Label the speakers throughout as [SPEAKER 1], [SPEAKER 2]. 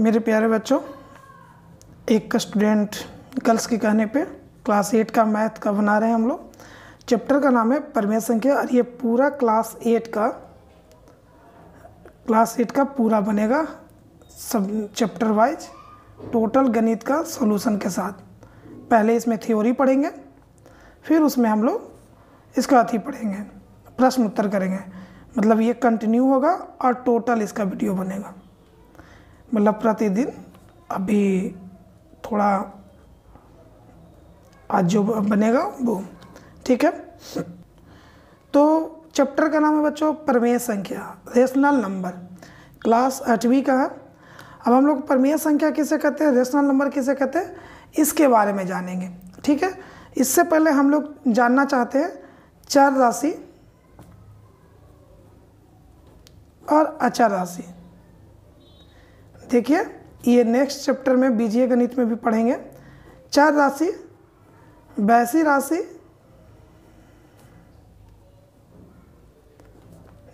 [SPEAKER 1] मेरे प्यारे बच्चों, एक स्टूडेंट गर्ल्स के कहने पे क्लास 8 का मैथ का बना रहे हैं हम लोग। चैप्टर का नाम है परिमेय संख्या और ये पूरा क्लास 8 का पूरा बनेगा सब चैप्टर वाइज टोटल गणित का सॉल्यूशन के साथ। पहले इसमें थ्योरी पढ़ेंगे, फिर उसमें हम लोग इसका पढ़ेंगे, प्रश्न उत्तर करेंगे। मतलब ये कंटिन्यू होगा और टोटल इसका वीडियो बनेगा। मतलब प्रतिदिन अभी थोड़ा आज जो बनेगा वो, ठीक है। तो चैप्टर का नाम है बच्चों परिमेय संख्या, रेशनल नंबर। क्लास 8वीं का है। अब हम लोग परिमेय संख्या किसे कहते हैं, रेशनल नंबर किसे कहते हैं, इसके बारे में जानेंगे, ठीक है। इससे पहले हम लोग जानना चाहते हैं चर राशि और अचर राशि। देखिए ये नेक्स्ट चैप्टर में बीजीय गणित में भी पढ़ेंगे। चर राशि वैसी राशि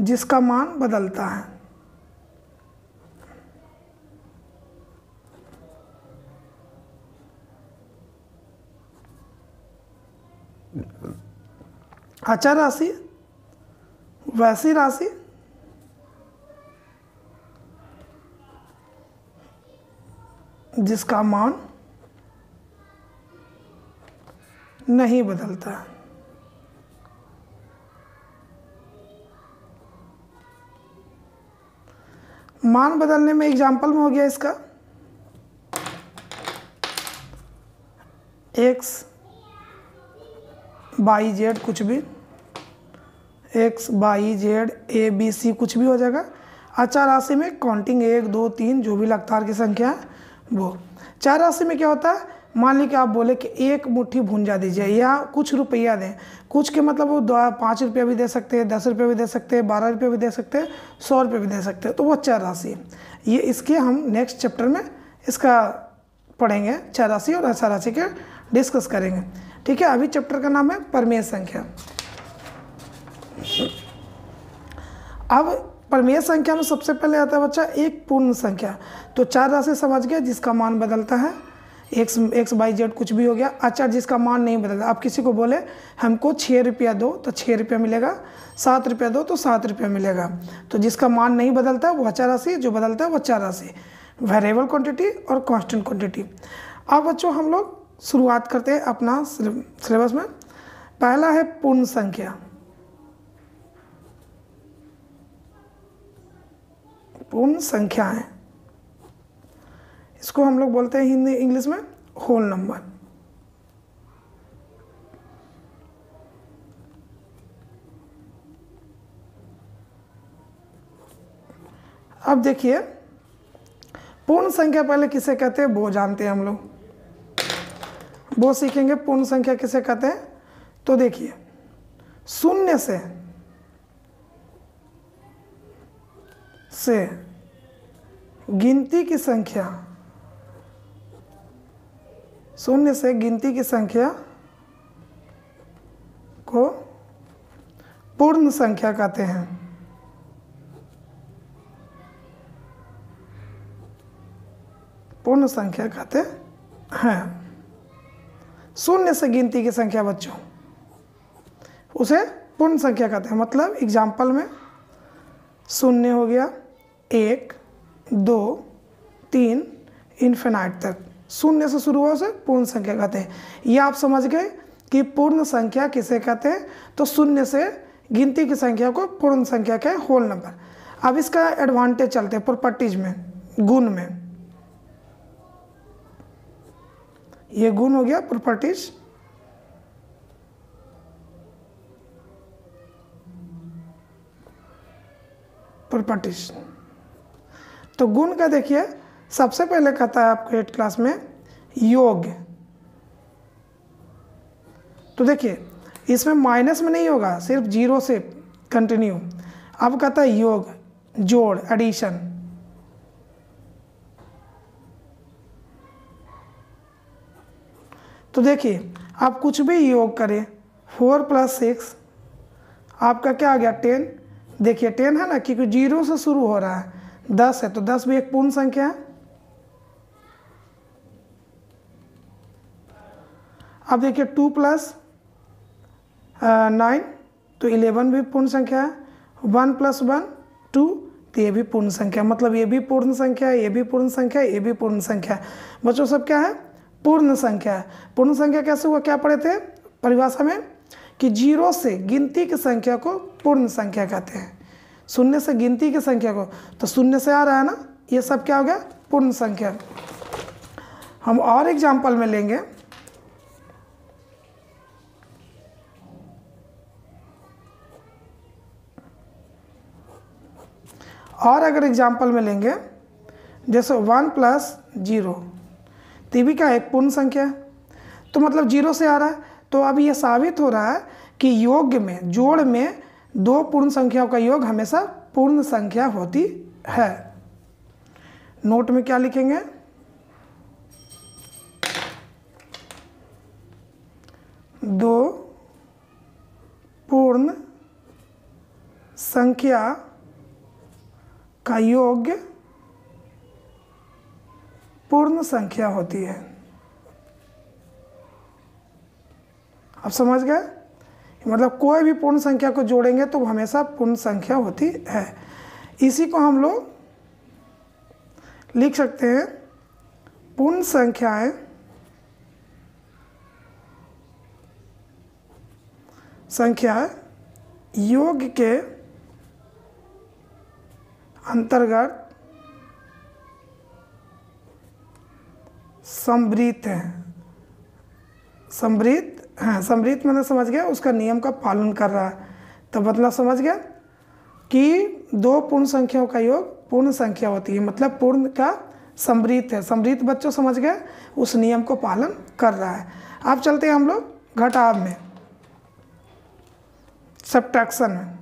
[SPEAKER 1] जिसका मान बदलता है। अचर राशि वैसी राशि जिसका मान नहीं बदलता है। मान बदलने में एग्जाम्पल में हो गया इसका एक्स वाई जेड, कुछ भी X Y Z A B C कुछ भी हो जाएगा। अचर राशि में काउंटिंग 1 2 3 जो भी लगातार की संख्या है वो। चर राशि में क्या होता है, मान लीजिए आप बोले कि एक मुट्ठी भुंजा दीजिए या कुछ रुपया दें। कुछ के मतलब वो 5 रुपया भी दे सकते हैं, 10 रुपये भी दे सकते हैं, 12 रुपये भी दे सकते हैं, 100 रुपये भी दे सकते हैं, तो वो चर राशि है। ये इसके हम नेक्स्ट चैप्टर में इसका पढ़ेंगे, चर राशि और अचर राशि के डिस्कस करेंगे, ठीक है। अभी चैप्टर का नाम है परिमेय संख्या। अब परिमेय संख्या में सबसे पहले आता है बच्चा एक पूर्ण संख्या। तो चर राशि समझ गए जिसका मान बदलता है, एक्स वाई जेड कुछ भी हो गया। अचर जिसका मान नहीं बदलता। आप किसी को बोले हमको 6 रुपया दो तो 6 रुपया मिलेगा, 7 रुपया दो तो 7 रुपया मिलेगा। तो जिसका मान नहीं बदलता वो अचर राशि, जो बदलता है वो चर राशि। वेरिएबल क्वांटिटी और कांस्टेंट क्वांटिटी। अब बच्चों हम लोग शुरुआत करते हैं अपना सिलेबस में। पहला है पूर्ण संख्या। पूर्ण संख्या है, इसको हम लोग बोलते हैं हिंदी इंग्लिश में होल नंबर। अब देखिए पूर्ण संख्या पहले किसे कहते हैं वो जानते हैं हम लोग, वो सीखेंगे। पूर्ण संख्या किसे कहते हैं, तो देखिए शून्य से गिनती की संख्या, शून्य से गिनती की संख्या को पूर्ण संख्या कहते हैं। पूर्ण संख्या कहते हैं। शून्य से गिनती की संख्या बच्चों उसे पूर्ण संख्या कहते हैं। मतलब एग्जाम्पल में शून्य हो गया, 1 2 3 इन्फिनाइट तक शून्य से शुरू हुआ, से पूर्ण संख्या कहते हैं। ये आप समझ गए कि पूर्ण संख्या किसे कहते हैं। तो शून्य से गिनती की संख्या को पूर्ण संख्या के होल नंबर। अब इसका एडवांटेज चलते हैं प्रॉपर्टीज में, गुण में। ये गुण हो गया प्रॉपर्टीज। प्रॉपर्टीज तो गुण का देखिए सबसे पहले कहता है आपको 8 क्लास में योग। तो देखिए इसमें माइनस में नहीं होगा, सिर्फ 0 से कंटिन्यू। अब कहता है योग, जोड़, एडिशन। तो देखिए आप कुछ भी योग करें, 4 + 6 आपका क्या आ गया 10। देखिए 10 है ना, क्योंकि 0 से शुरू हो रहा है, 10 है तो 10 भी एक पूर्ण संख्या है। अब देखिए 2 + 9 तो 11 भी पूर्ण संख्या है, 1 + 1 2 तो ये भी पूर्ण संख्या, मतलब ये भी पूर्ण संख्या है, ये भी पूर्ण संख्या है, ये भी पूर्ण संख्या है। बच्चों सब क्या है? पूर्ण संख्या है। पूर्ण संख्या कैसे हुआ, क्या पढ़े थे परिभाषा में कि 0 से गिनती की संख्या को पूर्ण संख्या कहते हैं। शून्य से गिनती की संख्या को, तो शून्य से आ रहा है ना, ये सब क्या हो गया? पूर्ण संख्या। हम और एग्जाम्पल में लेंगे। और अगर एग्जाम्पल में लेंगे जैसे 1 + 0 तो ये भी क्या है? एक पूर्ण संख्या है। तो मतलब 0 से आ रहा है, तो अब ये साबित हो रहा है कि योग में, जोड़ में दो पूर्ण संख्याओं का योग हमेशा पूर्ण संख्या होती है। नोट में क्या लिखेंगे? दो पूर्ण संख्या का योग पूर्ण संख्या होती है। आप समझ गए? मतलब कोई भी पूर्ण संख्या को जोड़ेंगे तो हमेशा पूर्ण संख्या होती है। इसी को हम लोग लिख सकते हैं पूर्ण संख्याएं योग के अंतर्गत समृद्ध हैं। समृद्ध, हाँ समृद्ध मतलब समझ गया, उसका नियम का पालन कर रहा है। तो मतलब समझ गया कि दो पूर्ण संख्याओं का योग पूर्ण संख्या होती है, मतलब पूर्ण का समृद्ध है। समृद्ध बच्चों समझ गए, उस नियम को पालन कर रहा है। अब चलते हैं हम लोग घटाव में, सब्ट्रैक्शन में।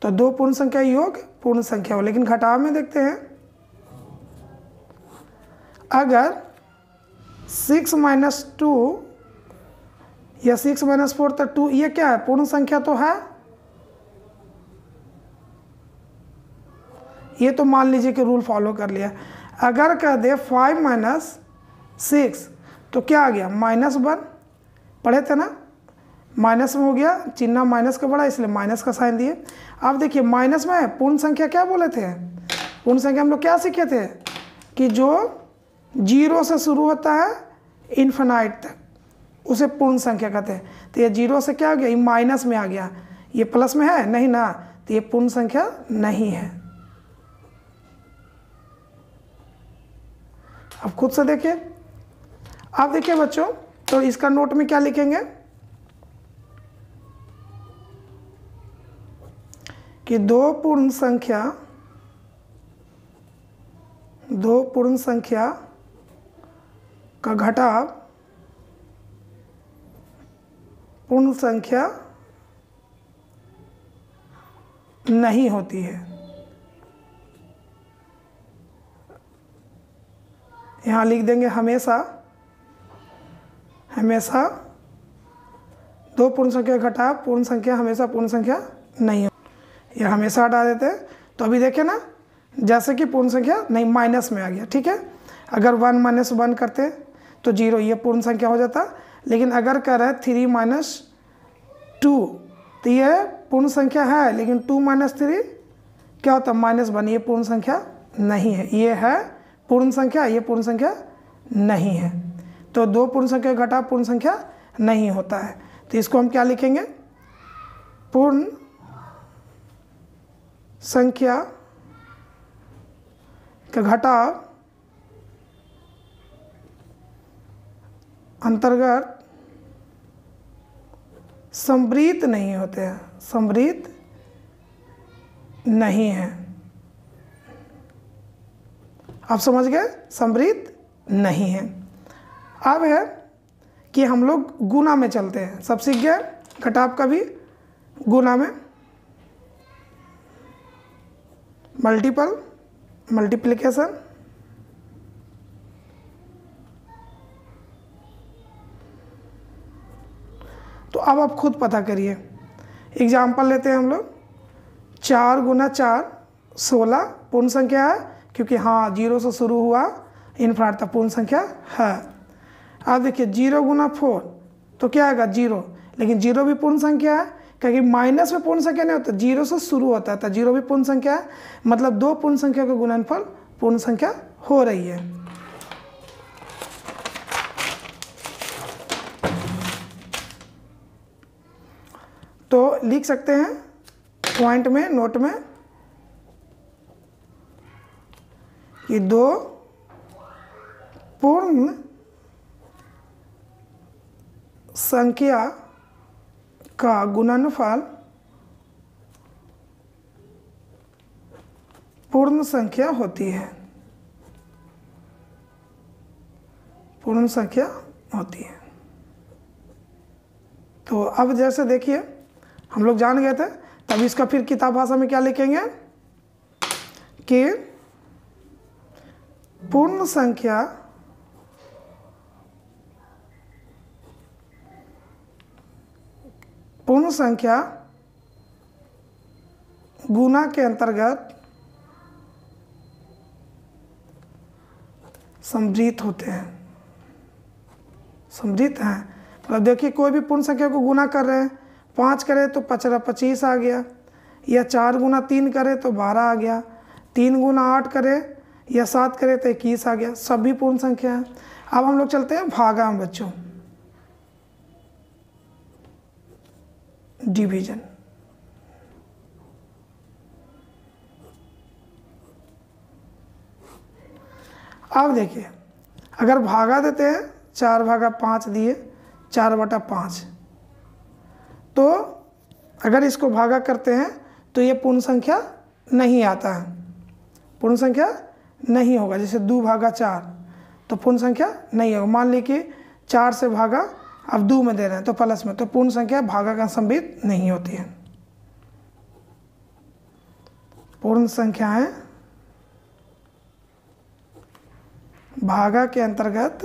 [SPEAKER 1] तो दो पूर्ण संख्या योग पूर्ण संख्या हो, लेकिन घटाव में देखते हैं अगर 6 - 2 या 6 - 4 तो 2 ये क्या है? पूर्ण संख्या तो है। ये तो मान लीजिए कि रूल फॉलो कर लिया। अगर कह दे 5 - 6 तो क्या आ गया? -1 पढ़े थे ना, माइनस में हो गया, चिन्ह माइनस का बड़ा इसलिए माइनस का साइन दिए। अब देखिए माइनस में पूर्ण संख्या क्या बोले थे? पूर्ण संख्या हम लोग क्या सीखे थे कि जो 0 से शुरू होता है इन्फिनाइट तक उसे पूर्ण संख्या कहते हैं। तो ये 0 से क्या आ गया? ये माइनस में आ गया, ये प्लस में है नहीं ना, तो ये पूर्ण संख्या नहीं है। अब खुद से देखिए। अब देखिए बच्चों, तो इसका नोट में क्या लिखेंगे कि दो पूर्ण संख्या का घटाव पूर्ण संख्या नहीं होती है। यहाँ लिख देंगे हमेशा दो पूर्ण संख्या का घटाव पूर्ण संख्या हमेशा पूर्ण संख्या नहीं हो। ये हमेशा हटा देते हैं। तो अभी देखें ना, जैसे कि पूर्ण संख्या नहीं माइनस में आ गया, ठीक है। अगर 1 - 1 करते तो 0, ये पूर्ण संख्या हो जाता। लेकिन अगर कह रहे हैं 3 - 2 तो ये पूर्ण संख्या है, लेकिन 2 - 3 क्या होता? -1, ये पूर्ण संख्या नहीं है। ये है पूर्ण संख्या, ये पूर्ण संख्या नहीं है। तो दो पूर्ण संख्या का घटाव पूर्ण संख्या नहीं होता है। तो इसको हम क्या लिखेंगे? पूर्ण संख्या का घटाव अंतर्गत समृद्ध नहीं होते हैं, समृद्ध नहीं है। आप समझ गए? समृद्ध नहीं है। अब है कि हम लोग गुना में चलते हैं। सब सीख गए घटाव का भी। गुना में मल्टीप्लिकेशन, तो अब आप खुद पता करिए। एग्जाम्पल लेते हैं हम लोग। 4 × 4 16 पूर्ण संख्या है, क्योंकि हाँ 0 से शुरू हुआ इन्फिनिटी तक पूर्ण संख्या है। अब देखिए 0 गुना 4 तो क्या आएगा 0, लेकिन 0 भी पूर्ण संख्या है, क्योंकि माइनस में पूर्ण संख्या नहीं होता, 0 से शुरू होता है, तो 0 भी पूर्ण संख्या है, मतलब 2 पूर्ण संख्या का गुणनफल पूर्ण संख्या हो रही है। तो लिख सकते हैं पॉइंट में, नोट में, कि 2 पूर्ण संख्या का गुणनफल पूर्ण संख्या होती है, पूर्ण संख्या होती है। तो अब जैसे देखिए हम लोग जान गए थे, तब इसका फिर किताब भाषा में क्या लिखेंगे कि पूर्ण संख्या गुणा के अंतर्गत समृद्ध होते हैं, समृद्ध हैं। मतलब देखिए कोई भी पूर्ण संख्या को गुना कर रहे हैं, 5 करें तो 25 आ गया, या 4 गुना 3 करें तो 12 आ गया, 3 गुना 8 करें या 7 करें तो 21 आ गया, सभी पूर्ण संख्या है। अब हम लोग चलते हैं भागा में बच्चों, डिवीजन। अब देखिए अगर भागा देते हैं 4/5 दिए 4/5, तो अगर इसको भागा करते हैं तो ये पूर्ण संख्या नहीं आता है, पूर्ण संख्या नहीं होगा। जैसे 2/4 तो पूर्ण संख्या नहीं होगा। मान ली कि 4 से भागा, अब 2 में दे रहे हैं तो प्लस में, तो पूर्ण संख्या भागा का समृद्ध नहीं होती है। पूर्ण संख्याएं भागा के अंतर्गत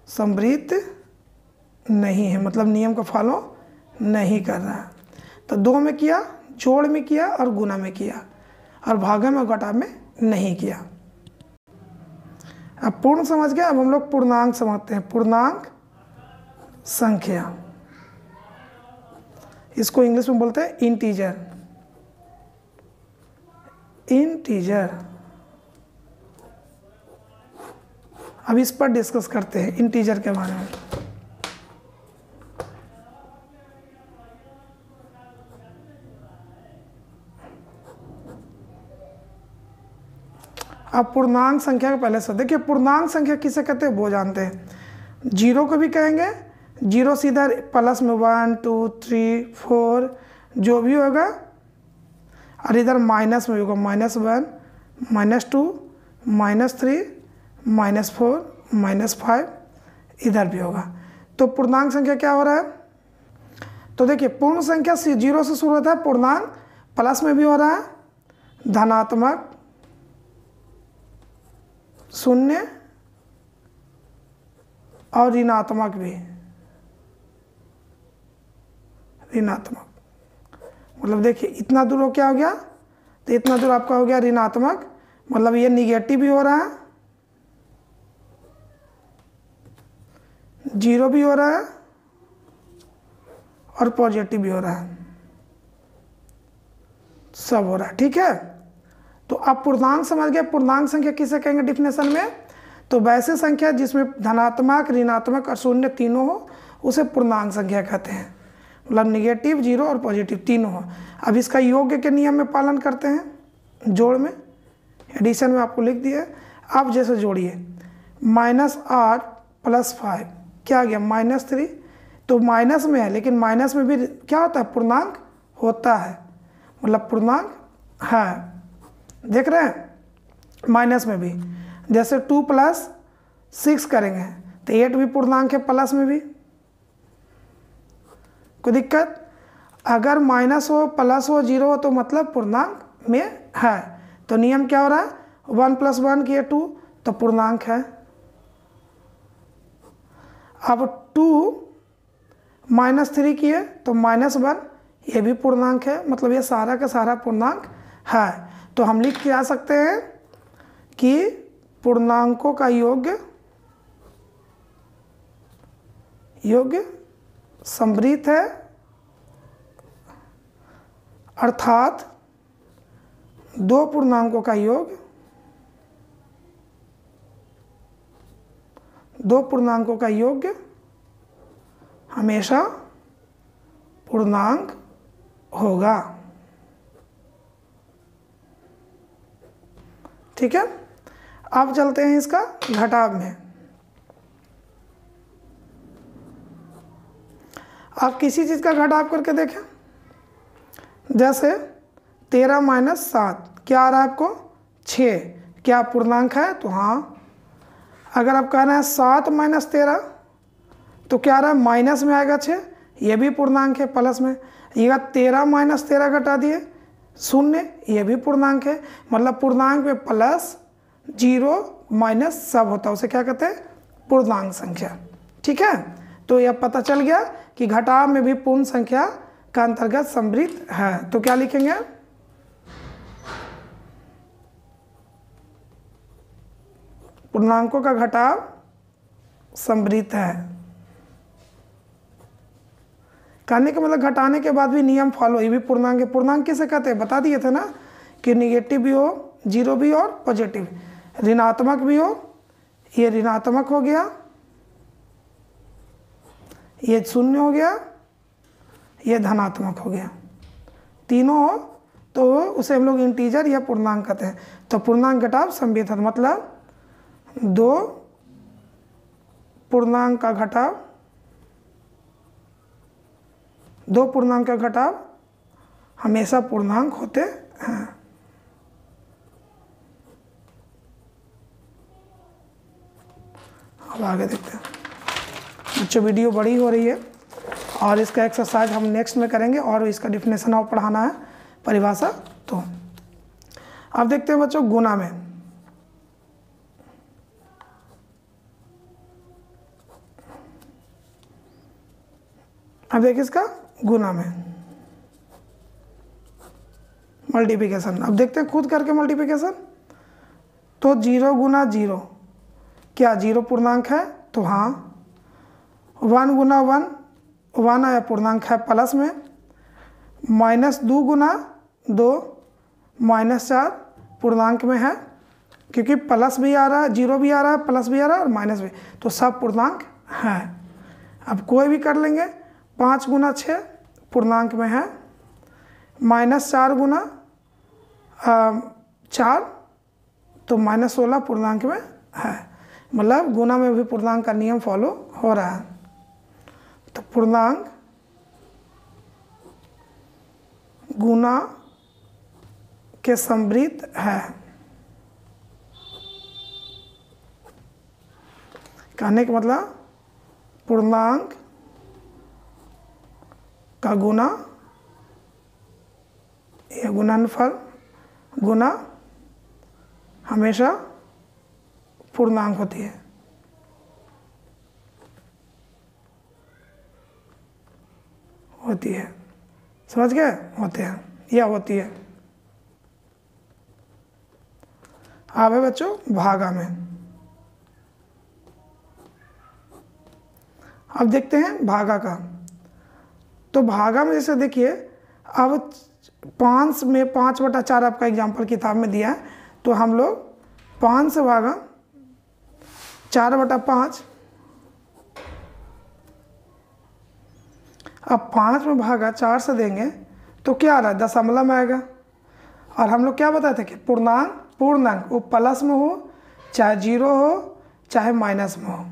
[SPEAKER 1] समृद्ध नहीं है, मतलब नियम को फॉलो नहीं कर रहा है। तो 2 में किया, जोड़ में किया और गुना में किया, और भागा में घटा में नहीं किया। अब पूर्ण समझ गए, अब हम लोग पूर्णांक समझते हैं। पूर्णांक संख्या, इसको इंग्लिश में बोलते हैं इंटीजर, इंटीजर। अब इस पर डिस्कस करते हैं इंटीजर के बारे में। अब पूर्णांक संख्या का पहले से देखिए, पूर्णांक संख्या किसे कहते हैं वो जानते हैं। 0 को भी कहेंगे, 0 सीधा प्लस में 1 2 3 4 जो भी होगा, और इधर माइनस में भी होगा, -1 -2 -3 -4 -5 इधर भी होगा। तो पूर्णांक संख्या क्या हो रहा है, तो देखिए पूर्ण संख्या 0 से शुरू होता है, पूर्णांक प्लस में भी हो रहा है, धनात्मक, शून्य और ऋणात्मक भी, ऋणात्मक। मतलब देखिए इतना दूर हो क्या हो गया, तो इतना दूर आपका हो गया ऋणात्मक, मतलब ये निगेटिव भी हो रहा है, 0 भी हो रहा है और पॉजिटिव भी हो रहा है, सब हो रहा है। ठीक है, तो अब पूर्णांक समझ गए। पूर्णांक संख्या किसे कहेंगे डिफिनेशन में, तो वैसे संख्या जिसमें धनात्मक, ऋणात्मक और शून्य तीनों हो उसे पूर्णांक संख्या कहते हैं, मतलब निगेटिव, 0 और पॉजिटिव तीनों हो। अब इसका योग के नियम में पालन करते हैं, जोड़ में, एडिशन में आपको लिख दिया। अब जैसे जोड़िए -8 + 5 क्या आ गया -3, तो माइनस में है, लेकिन माइनस में भी क्या होता है, पूर्णांक होता है, मतलब पूर्णांक है, देख रहे हैं। माइनस में भी जैसे 2 + 6 करेंगे तो 8 भी पूर्णांक है, प्लस में भी कोई दिक्कत। अगर माइनस हो, प्लस हो, 0 हो तो मतलब पूर्णांक में है। तो नियम क्या हो रहा है, 1 + 1 किए 2 तो पूर्णांक है। अब 2 - 3 किए तो -1 ये भी पूर्णांक है, मतलब ये सारा का सारा पूर्णांक है। तो हम लिख के आ सकते हैं कि पूर्णांकों का योग समृद्ध है, अर्थात दो पूर्णांकों का योग हमेशा पूर्णांक होगा। ठीक है, अब चलते हैं इसका घटाव में। आप किसी चीज़ का घटाव करके देखें, जैसे 13 माइनस 7 क्या आ रहा है आपको 6, क्या पूर्णांक है? तो हाँ। अगर आप कह रहे हैं 7 माइनस 13 तो क्या आ रहा है? माइनस में आएगा 6, ये भी पूर्णांक है, प्लस में। ये 13 माइनस 13 घटा दिए 0, ये भी पूर्णांक है। मतलब पूर्णांक में प्लस, जीरो, माइनस सब होता है, उसे क्या कहते हैं? पूर्णांक संख्या। ठीक है, तो यह पता चल गया कि घटाव में भी पूर्ण संख्या का अंतर्गत समृद्ध है। तो क्या लिखेंगे? पूर्णांकों का घटाव समृद्ध है। कहने का मतलब घटाने के बाद भी नियम फॉलो, ये भी पूर्णांक है। पूर्णांक किसे कहते हैं? बता दिए थे ना कि निगेटिव भी हो, जीरो भी और पॉजिटिव, ऋणात्मक भी हो, ये ऋणात्मक हो गया, ये 0 हो गया, ये धनात्मक हो गया, तीनों हो तो उसे हम लोग इंटीजर या पूर्णांक कहते हैं। तो पूर्णांक घटाव समृद्ध है, मतलब दो पूर्णांक का घटाव हमेशा पूर्णांक होते हैं। अब आगे देखते हैं। बच्चों वीडियो बड़ी हो रही है और इसका एक्सरसाइज हम नेक्स्ट में करेंगे और इसका डिफिनेशन और पढ़ाना है, परिभाषा। तो अब देखते हैं बच्चों गुणा में। अब देखिए इसका गुणा में मल्टीप्लिकेशन। अब देखते हैं खुद करके मल्टीप्लिकेशन। तो 0 गुना 0, क्या 0 पूर्णांक है? तो हाँ। 1 गुना 1, 1 आया पूर्णांक है प्लस में। -2 गुना 2, -4 पूर्णांक में है, क्योंकि प्लस भी आ रहा है, 0 भी आ रहा है, प्लस भी आ रहा है और माइनस भी, तो सब पूर्णांक है। अब कोई भी कर लेंगे। 5 गुना 6 पूर्णांक में है, -4 गुना 4 तो -16 पूर्णांक में है। मतलब गुणा में भी पूर्णांक का नियम फॉलो हो रहा है। तो पूर्णांक गुणा के समृद्ध है। कहने का मतलब पूर्णांक का गुणा या गुणनफल, गुणा हमेशा पूर्णांक होती है। समझ गए? होते हैं या होती है। अब है बच्चों भागा में। अब देखते हैं भागा का। तो भागा में जैसे देखिए, अब 5 में 5/4 आपका एग्जाम्पल किताब में दिया है, तो हम लोग 5 से भागा 4/5। अब 5 में भागा 4 से देंगे तो क्या आ रहा है? दशमलव में आएगा। और हम लोग क्या बताए थे कि पूर्णांक वो प्लस में हो, चाहे 0 हो, चाहे माइनस में हो,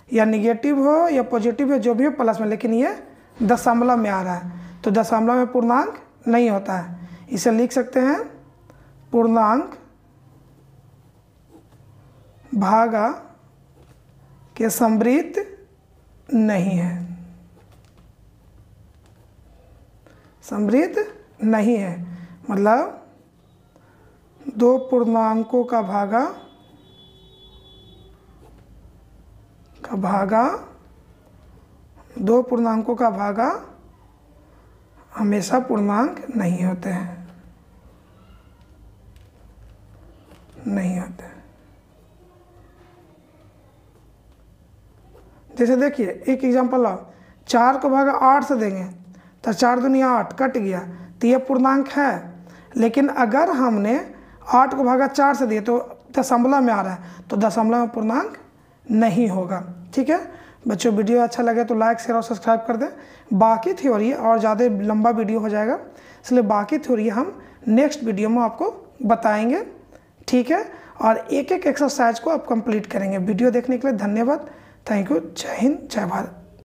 [SPEAKER 1] या निगेटिव हो या पॉजिटिव हो, जो भी हो प्लस में, लेकिन ये दशमलव में आ रहा है। तो दशमलव में पूर्णांक नहीं होता है। इसे लिख सकते हैं पूर्णांक भागा के समृद्ध नहीं है। समृद्ध नहीं है मतलब दो पूर्णांकों का भागा दो पूर्णांकों का भागा हमेशा पूर्णांक नहीं होते हैं, नहीं होते। जैसे देखिए एक एग्जांपल लो, 4 को भागा 8 से देंगे तो 4 दूनी 8 कट गया, तो ये पूर्णांक है। लेकिन अगर हमने 8 को भागा 4 से दिए तो दशमलव में आ रहा है, तो दशमलव में पूर्णांक नहीं होगा। ठीक है बच्चों, वीडियो अच्छा लगे तो लाइक शेयर और सब्सक्राइब कर दें। बाकी थ्योरी और ज़्यादा लंबा वीडियो हो जाएगा, इसलिए बाकी थ्योरी हम नेक्स्ट वीडियो में आपको बताएंगे। ठीक है, और एक एक एक्सरसाइज को आप कंप्लीट करेंगे। वीडियो देखने के लिए धन्यवाद। Thank you. जय हिंद, जय भारत।